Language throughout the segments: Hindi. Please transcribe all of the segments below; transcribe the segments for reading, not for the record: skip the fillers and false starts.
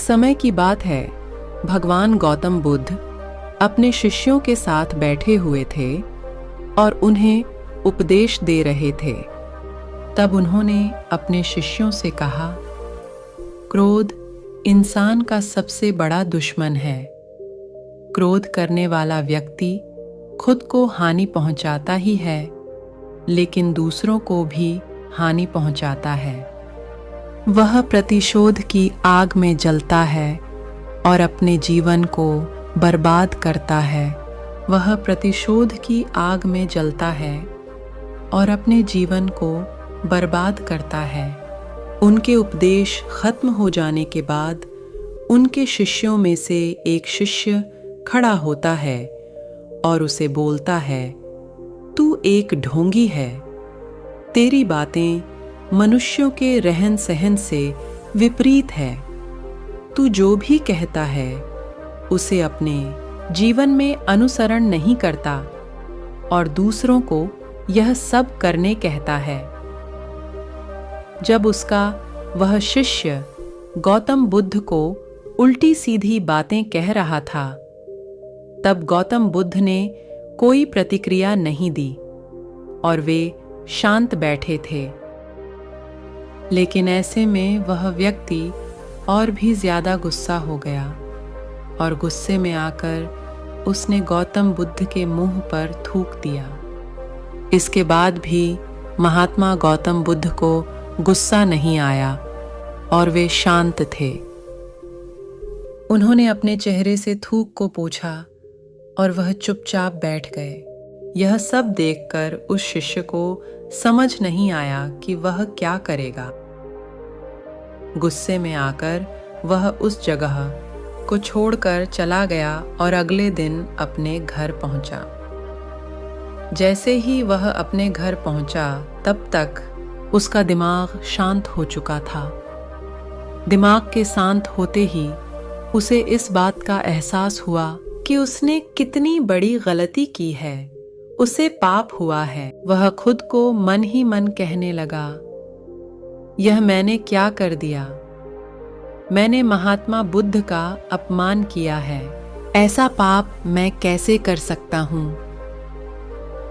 समय की बात है, भगवान गौतम बुद्ध अपने शिष्यों के साथ बैठे हुए थे और उन्हें उपदेश दे रहे थे। तब उन्होंने अपने शिष्यों से कहा, क्रोध इंसान का सबसे बड़ा दुश्मन है। क्रोध करने वाला व्यक्ति खुद को हानि पहुंचाता ही है, लेकिन दूसरों को भी हानि पहुंचाता है। वह प्रतिशोध की आग में जलता है और अपने जीवन को बर्बाद करता है। वह प्रतिशोध की आग में जलता है और अपने जीवन को बर्बाद करता है। उनके उपदेश खत्म हो जाने के बाद उनके शिष्यों में से एक शिष्य खड़ा होता है और उसे बोलता है, तू एक ढोंगी है। तेरी बातें मनुष्यों के रहन सहन से विपरीत है। तू जो भी कहता है उसे अपने जीवन में अनुसरण नहीं करता और दूसरों को यह सब करने कहता है। जब उसका वह शिष्य गौतम बुद्ध को उल्टी सीधी बातें कह रहा था, तब गौतम बुद्ध ने कोई प्रतिक्रिया नहीं दी और वे शांत बैठे थे। लेकिन ऐसे में वह व्यक्ति और भी ज्यादा गुस्सा हो गया और गुस्से में आकर उसने गौतम बुद्ध के मुंह पर थूक दिया। इसके बाद भी महात्मा गौतम बुद्ध को गुस्सा नहीं आया और वे शांत थे। उन्होंने अपने चेहरे से थूक को पोंछा और वह चुपचाप बैठ गए। यह सब देखकर उस शिष्य को समझ नहीं आया कि वह क्या करेगा। गुस्से में आकर वह उस जगह को छोड़कर चला गया और अगले दिन अपने घर पहुंचा। जैसे ही वह अपने घर पहुंचा, तब तक उसका दिमाग शांत हो चुका था। दिमाग के शांत होते ही उसे इस बात का एहसास हुआ कि उसने कितनी बड़ी गलती की है। उसे पाप हुआ है। वह खुद को मन ही मन कहने लगा, यह मैंने क्या कर दिया? मैंने महात्मा बुद्ध का अपमान किया है। ऐसा पाप मैं कैसे कर सकता हूँ?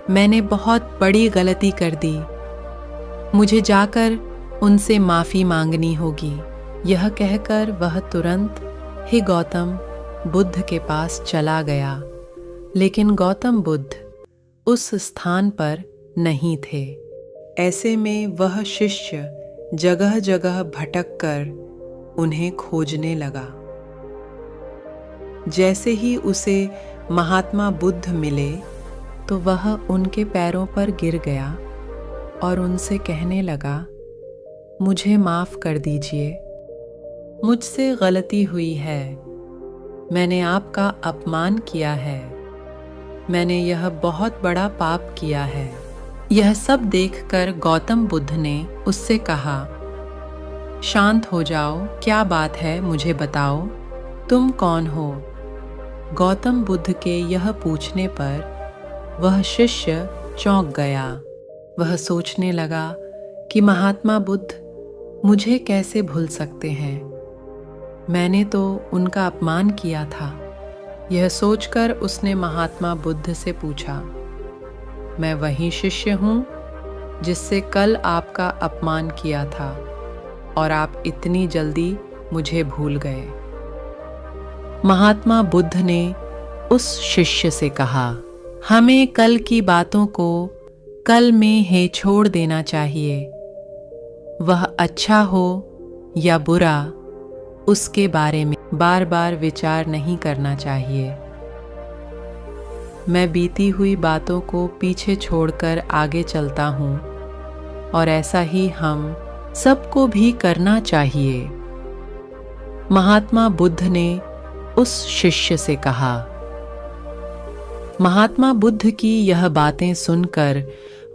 मैंने बहुत बड़ी गलती कर दी। मुझे जाकर उनसे माफ़ी मांगनी होगी। यह कहकर वह तुरंत ही गौतम बुद्ध के पास चला गया। लेकिन गौतम बुद्ध उस स्थान पर नहीं थे। ऐसे में वह शिष्य जगह जगह भटक कर उन्हें खोजने लगा। जैसे ही उसे महात्मा बुद्ध मिले तो वह उनके पैरों पर गिर गया और उनसे कहने लगा, मुझे माफ़ कर दीजिए, मुझसे गलती हुई है। मैंने आपका अपमान किया है। मैंने यह बहुत बड़ा पाप किया है। यह सब देखकर गौतम बुद्ध ने उससे कहा, शांत हो जाओ, क्या बात है, मुझे बताओ, तुम कौन हो? गौतम बुद्ध के यह पूछने पर वह शिष्य चौंक गया। वह सोचने लगा कि महात्मा बुद्ध मुझे कैसे भूल सकते हैं? मैंने तो उनका अपमान किया था। यह सोचकर उसने महात्मा बुद्ध से पूछा, मैं वही शिष्य हूँ जिससे कल आपका अपमान किया था और आप इतनी जल्दी मुझे भूल गए। महात्मा बुद्ध ने उस शिष्य से कहा, हमें कल की बातों को कल में ही छोड़ देना चाहिए। वह अच्छा हो या बुरा, उसके बारे में बार बार विचार नहीं करना चाहिए। मैं बीती हुई बातों को पीछे छोड़कर आगे चलता हूँ और ऐसा ही हम सबको भी करना चाहिए। महात्मा बुद्ध ने उस शिष्य से कहा। महात्मा बुद्ध की यह बातें सुनकर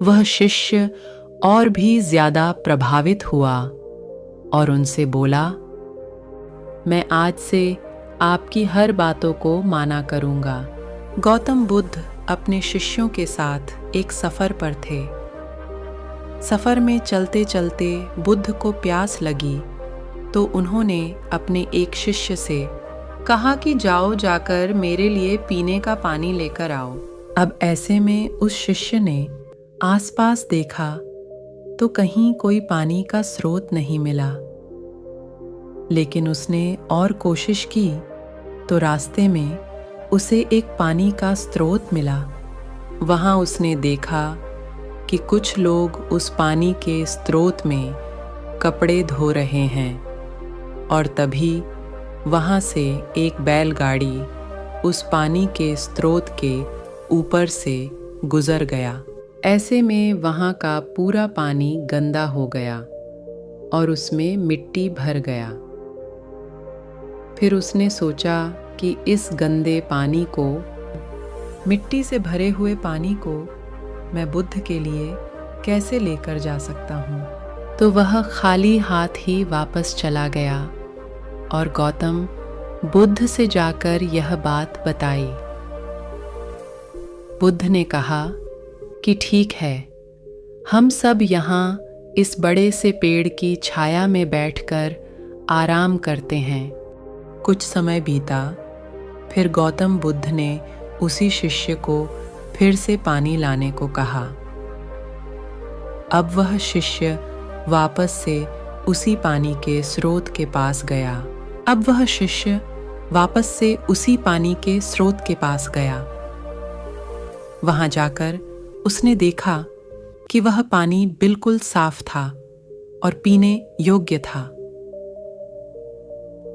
वह शिष्य और भी ज्यादा प्रभावित हुआ और उनसे बोला, मैं आज से आपकी हर बातों को माना करूंगा। गौतम बुद्ध अपने शिष्यों के साथ एक सफर पर थे। सफर में चलते चलते बुद्ध को प्यास लगी तो उन्होंने अपने एक शिष्य से कहा कि जाओ जाकर मेरे लिए पीने का पानी लेकर आओ। अब ऐसे में उस शिष्य ने आसपास देखा तो कहीं कोई पानी का स्रोत नहीं मिला, लेकिन उसने और कोशिश की तो रास्ते में उसे एक पानी का स्रोत मिला। वहां उसने देखा कि कुछ लोग उस पानी के स्रोत में कपड़े धो रहे हैं, और तभी वहां से एक बैलगाड़ी उस पानी के स्रोत के ऊपर से गुजर गया। ऐसे में वहां का पूरा पानी गंदा हो गया और उसमें मिट्टी भर गया। फिर उसने सोचा कि इस गंदे पानी को, मिट्टी से भरे हुए पानी को मैं बुद्ध के लिए कैसे लेकर जा सकता हूँ। तो वह खाली हाथ ही वापस चला गया और गौतम बुद्ध से जाकर यह बात बताई। बुद्ध ने कहा कि ठीक है, हम सब यहाँ इस बड़े से पेड़ की छाया में बैठकर आराम करते हैं। कुछ समय बीता, फिर गौतम बुद्ध ने उसी शिष्य को फिर से पानी लाने को कहा। अब वह शिष्य वापस से उसी पानी के स्रोत के पास गया। वहां जाकर उसने देखा कि वह पानी बिल्कुल साफ था और पीने योग्य था।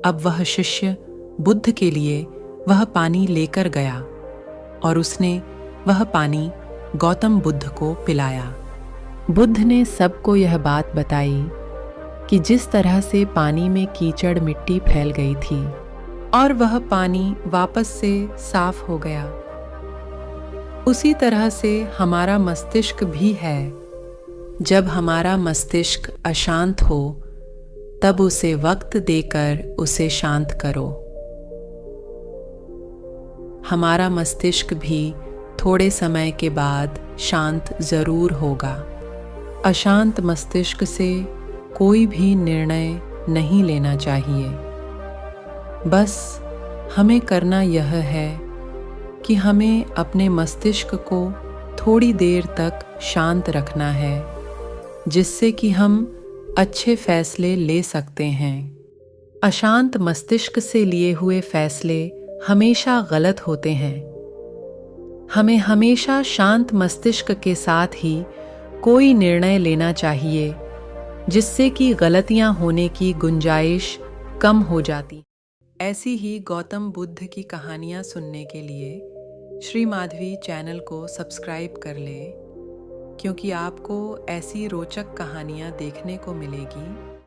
अब वह शिष्य बुद्ध के लिए वह पानी लेकर गया और उसने वह पानी गौतम बुद्ध को पिलाया। बुद्ध ने सबको यह बात बताई कि जिस तरह से पानी में कीचड़ मिट्टी फैल गई थी और वह पानी वापस से साफ हो गया, उसी तरह से हमारा मस्तिष्क भी है। जब हमारा मस्तिष्क अशांत हो तब उसे वक्त देकर उसे शांत करो। हमारा मस्तिष्क भी थोड़े समय के बाद शांत जरूर होगा। अशांत मस्तिष्क से कोई भी निर्णय नहीं लेना चाहिए। बस हमें करना यह है कि हमें अपने मस्तिष्क को थोड़ी देर तक शांत रखना है, जिससे कि हम अच्छे फैसले ले सकते हैं। अशांत मस्तिष्क से लिए हुए फैसले हमेशा गलत होते हैं। हमें हमेशा शांत मस्तिष्क के साथ ही कोई निर्णय लेना चाहिए, जिससे कि गलतियां होने की गुंजाइश कम हो जाती। ऐसी ही गौतम बुद्ध की कहानियां सुनने के लिए श्री माधवी चैनल को सब्सक्राइब कर लें, क्योंकि आपको ऐसी रोचक कहानियां देखने को मिलेगी